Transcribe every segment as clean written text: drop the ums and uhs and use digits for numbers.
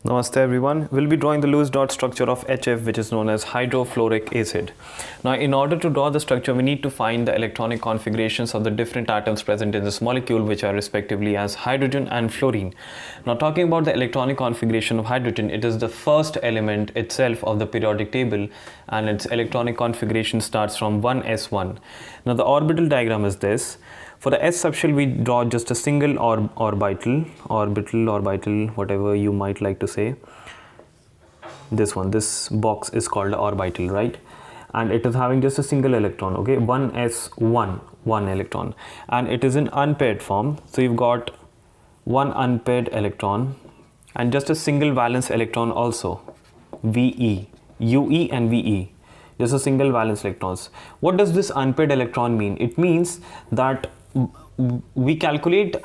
Namaste everyone. We'll be drawing the Lewis dot structure of HF, which is known as hydrofluoric acid. Now, in order to draw the structure, we need to find the electronic configurations of the different atoms present in this molecule, which are respectively as hydrogen and fluorine. Now, talking about the electronic configuration of hydrogen, it is the first element itself of the periodic table, and its electronic configuration starts from 1s1. Now, the orbital diagram is this. For the s subshell, we draw just a single orbital, whatever you might like to say. This box is called orbital, right? And it is having just a single electron, okay? 1s1, one electron. And it is in unpaired form. So you've got one unpaired electron and just a single valence electron also, VE, UE and VE. Just a single valence electrons. What does this unpaired electron mean? It means that we calculate if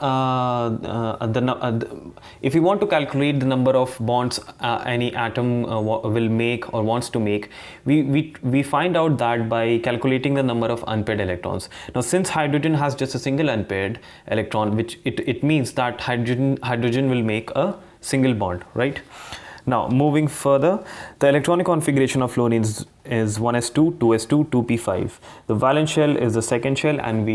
we want to calculate the number of bonds any atom will make or wants to make, we find out that by calculating the number of unpaired electrons. Now, since hydrogen has just a single unpaired electron, which it means that hydrogen will make a single bond, right? Now, moving further, the electronic configuration of fluorine is 1s2, 2s2, 2p5. The valence shell is the second shell, and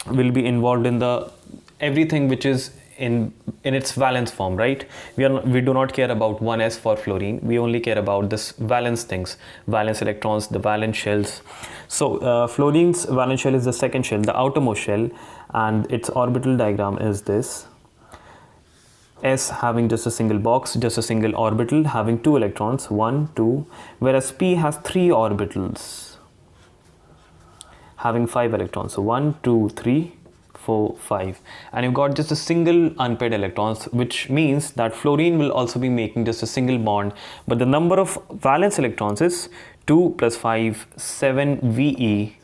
will be involved in the everything which is in its valence form, right? We do not care about 1s for fluorine. We only care about this valence things, valence electrons, the valence shells. So fluorine's valence shell is the second shell, the outermost shell, and its orbital diagram is this. S having just a single box, just a single orbital having 2 electrons, 1, 2, whereas P has 3 orbitals having 5 electrons. So 1, 2, 3, 4, 5. And you've got just a single unpaired electrons, which means that fluorine will also be making just a single bond. But the number of valence electrons is 2 plus 5, 7 VE.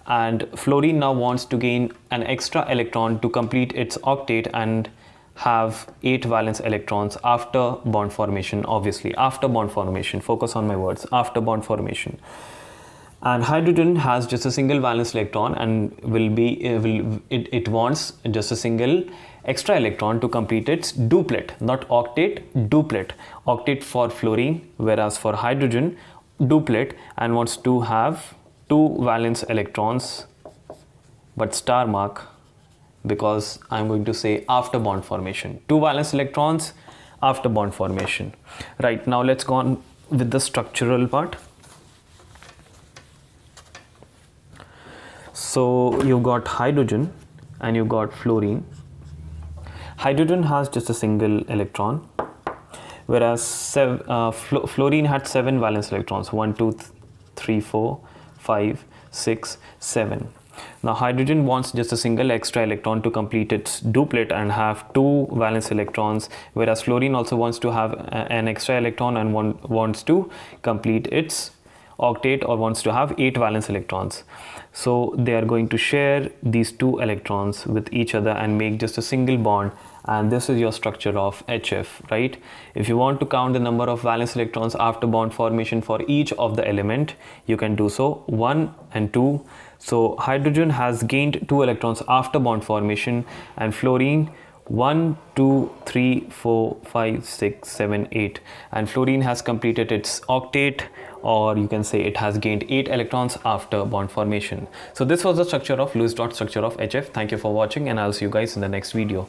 And fluorine now wants to gain an extra electron to complete its octet and have 8 valence electrons after bond formation, obviously. After bond formation, focus on my words, after bond formation. And hydrogen has just a single valence electron and it wants just a single extra electron to complete its duplet, not octet, duplet. Octet for fluorine, whereas for hydrogen, duplet, and wants to have 2 valence electrons, but star mark, because I'm going to say after bond formation. 2 valence electrons after bond formation. Right, now let's go on with the structural part. So you've got hydrogen and you've got fluorine. Hydrogen has just a single electron, whereas fluorine had 7 valence electrons, 1, 2, 3, 4, 5, 6, 7. Now hydrogen wants just a single extra electron to complete its duplet and have 2 valence electrons, whereas fluorine also wants to have an extra electron and wants to complete its octet, or wants to have 8 valence electrons. So they are going to share these 2 electrons with each other and make just a single bond, and this is your structure of HF, right? If you want to count the number of valence electrons after bond formation for each of the element, you can do so, 1 and 2. So hydrogen has gained 2 electrons after bond formation, and fluorine 1, 2, 3, 4, 5, 6, 7, 8. And fluorine has completed its octet, or you can say it has gained 8 electrons after bond formation. So this was the structure of Lewis dot structure of HF. Thank you for watching, and I'll see you guys in the next video.